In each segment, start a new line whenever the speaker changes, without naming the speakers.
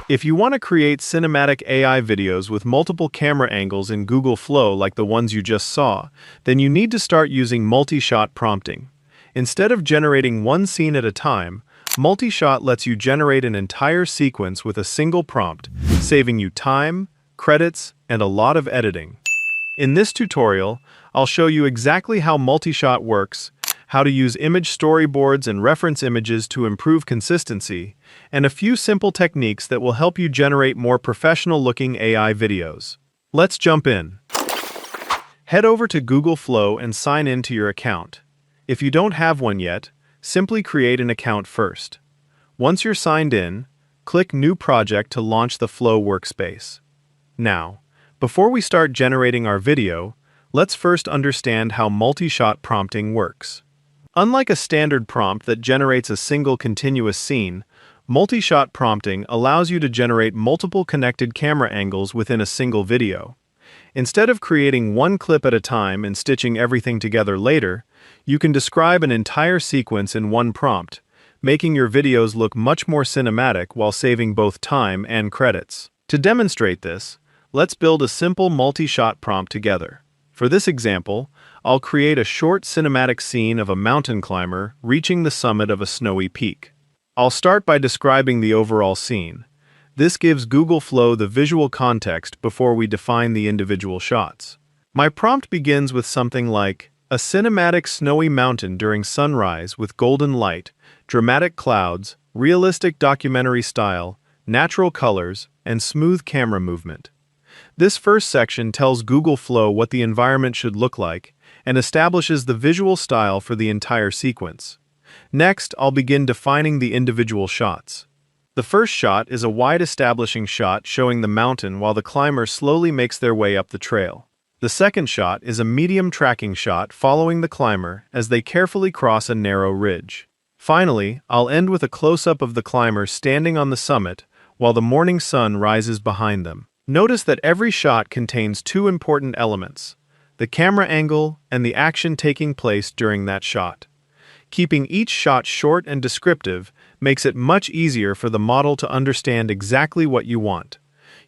If you want to create cinematic AI videos with multiple camera angles in Google Flow like the ones you just saw, then you need to start using multi-shot prompting. Instead of generating one scene at a time, multi-shot lets you generate an entire sequence with a single prompt, saving you time, credits, and a lot of editing. In this tutorial, I'll show you exactly how multi-shot works, how to use image storyboards and reference images to improve consistency, and a few simple techniques that will help you generate more professional-looking AI videos. Let's jump in. Head over to Google Flow and sign in to your account. If you don't have one yet, simply create an account first. Once you're signed in, click New Project to launch the Flow workspace. Now, before we start generating our video, let's first understand how multi-shot prompting works. Unlike a standard prompt that generates a single continuous scene, multi-shot prompting allows you to generate multiple connected camera angles within a single video. Instead of creating one clip at a time and stitching everything together later, you can describe an entire sequence in one prompt, making your videos look much more cinematic while saving both time and credits. To demonstrate this, let's build a simple multi-shot prompt together. For this example, I'll create a short cinematic scene of a mountain climber reaching the summit of a snowy peak. I'll start by describing the overall scene. This gives Google Flow the visual context before we define the individual shots. My prompt begins with something like, a cinematic snowy mountain during sunrise with golden light, dramatic clouds, realistic documentary style, natural colors, and smooth camera movement. This first section tells Google Flow what the environment should look like and establishes the visual style for the entire sequence. Next, I'll begin defining the individual shots. The first shot is a wide establishing shot showing the mountain while the climber slowly makes their way up the trail. The second shot is a medium tracking shot following the climber as they carefully cross a narrow ridge. Finally, I'll end with a close-up of the climber standing on the summit while the morning sun rises behind them. Notice that every shot contains two important elements: the camera angle and the action taking place during that shot. Keeping each shot short and descriptive makes it much easier for the model to understand exactly what you want.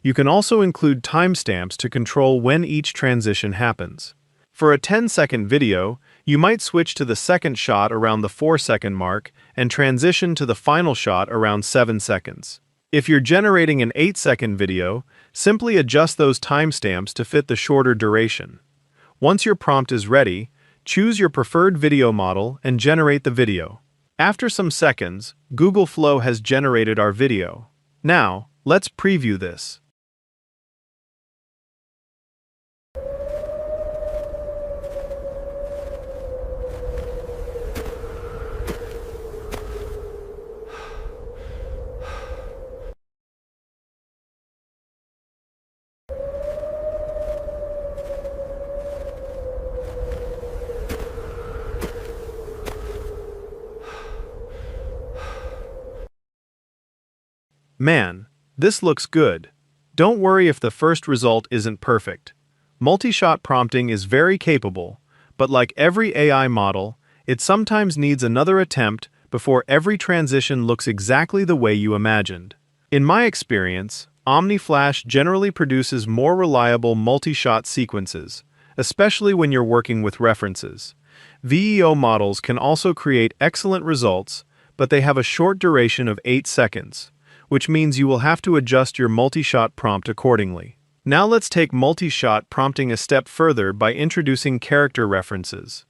You can also include timestamps to control when each transition happens. For a 10-second video, you might switch to the second shot around the 4-second mark and transition to the final shot around 7 seconds. If you're generating an 8-second video, simply adjust those timestamps to fit the shorter duration. Once your prompt is ready, choose your preferred video model and generate the video. After some seconds, Google Flow has generated our video. Now, let's preview this. Man, this looks good. Don't worry if the first result isn't perfect. Multi-shot prompting is very capable, but like every AI model, it sometimes needs another attempt before every transition looks exactly the way you imagined. In my experience, OmniFlash generally produces more reliable multi-shot sequences, especially when you're working with references. VEO models can also create excellent results, but they have a short duration of 8 seconds. Which means you will have to adjust your multi-shot prompt accordingly. Now let's take multi-shot prompting a step further by introducing character references.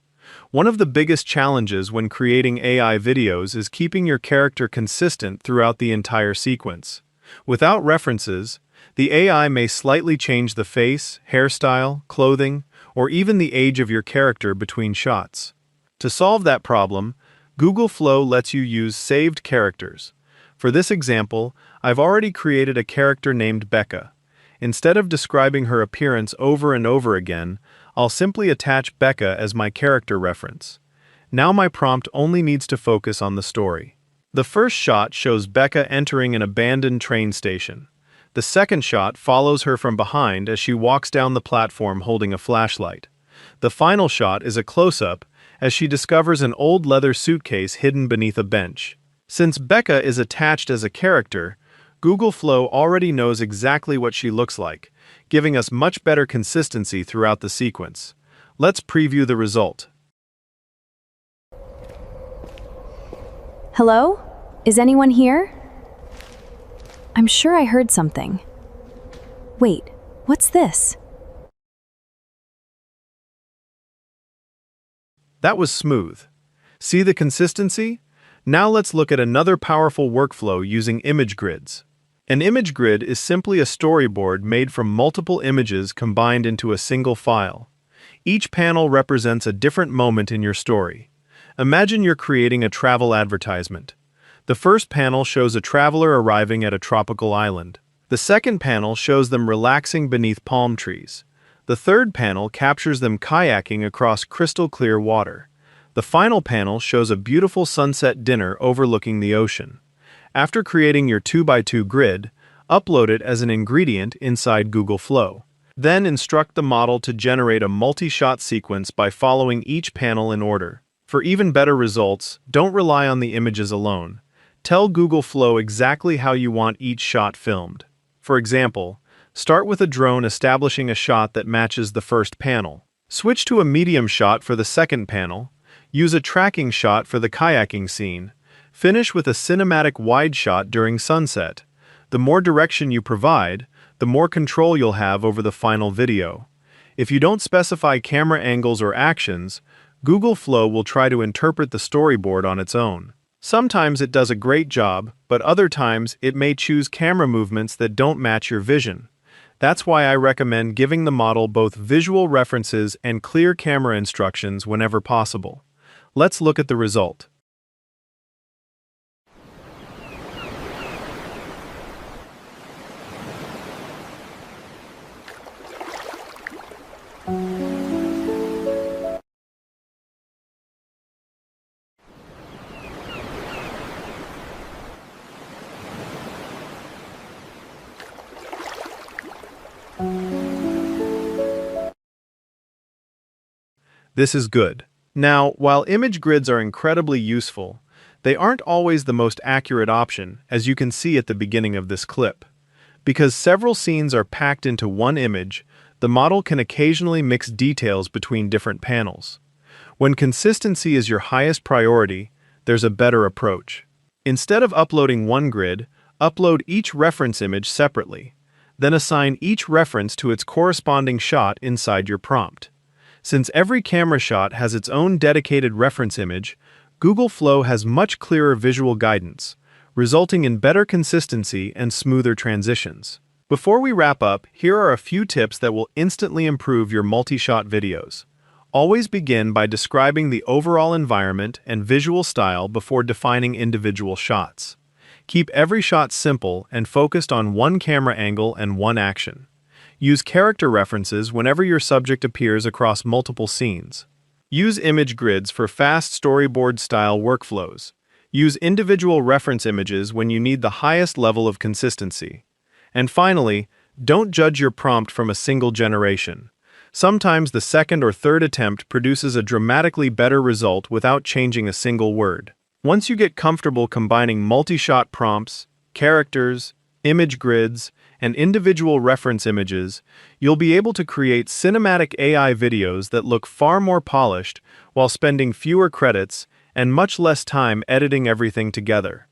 One of the biggest challenges when creating AI videos is keeping your character consistent throughout the entire sequence. Without references, the AI may slightly change the face, hairstyle, clothing, or even the age of your character between shots. To solve that problem, Google Flow lets you use saved characters. For this example, I've already created a character named Becca. Instead of describing her appearance over and over again, I'll simply attach Becca as my character reference. Now my prompt only needs to focus on the story. The first shot shows Becca entering an abandoned train station. The second shot follows her from behind as she walks down the platform holding a flashlight. The final shot is a close-up as she discovers an old leather suitcase hidden beneath a bench. Since Becca is attached as a character, Google Flow already knows exactly what she looks like, giving us much better consistency throughout the sequence. Let's preview the result.
Hello? Is anyone here? I'm sure I heard something. Wait, what's this?
That was smooth. See the consistency? Now let's look at another powerful workflow using image grids. An image grid is simply a storyboard made from multiple images combined into a single file. Each panel represents a different moment in your story. Imagine you're creating a travel advertisement. The first panel shows a traveler arriving at a tropical island. The second panel shows them relaxing beneath palm trees. The third panel captures them kayaking across crystal clear water. The final panel shows a beautiful sunset dinner overlooking the ocean. After creating your 2x2 grid, upload it as an ingredient inside Google Flow. Then instruct the model to generate a multi-shot sequence by following each panel in order. For even better results, don't rely on the images alone. Tell Google Flow exactly how you want each shot filmed. For example, start with a drone establishing a shot that matches the first panel. Switch to a medium shot for the second panel. Use a tracking shot for the kayaking scene. Finish with a cinematic wide shot during sunset. The more direction you provide, the more control you'll have over the final video. If you don't specify camera angles or actions, Google Flow will try to interpret the storyboard on its own. Sometimes it does a great job, but other times it may choose camera movements that don't match your vision. That's why I recommend giving the model both visual references and clear camera instructions whenever possible. Let's look at the result. This is good. Now, while image grids are incredibly useful, they aren't always the most accurate option, as you can see at the beginning of this clip. Because several scenes are packed into one image, the model can occasionally mix details between different panels. When consistency is your highest priority, there's a better approach. Instead of uploading one grid, upload each reference image separately. Then assign each reference to its corresponding shot inside your prompt. Since every camera shot has its own dedicated reference image, Google Flow has much clearer visual guidance, resulting in better consistency and smoother transitions. Before we wrap up, here are a few tips that will instantly improve your multi-shot videos. Always begin by describing the overall environment and visual style before defining individual shots. Keep every shot simple and focused on one camera angle and one action. Use character references whenever your subject appears across multiple scenes. Use image grids for fast storyboard-style workflows. Use individual reference images when you need the highest level of consistency. And finally, don't judge your prompt from a single generation. Sometimes the second or third attempt produces a dramatically better result without changing a single word. Once you get comfortable combining multi-shot prompts, characters, image grids, and individual reference images, you'll be able to create cinematic AI videos that look far more polished while spending fewer credits and much less time editing everything together.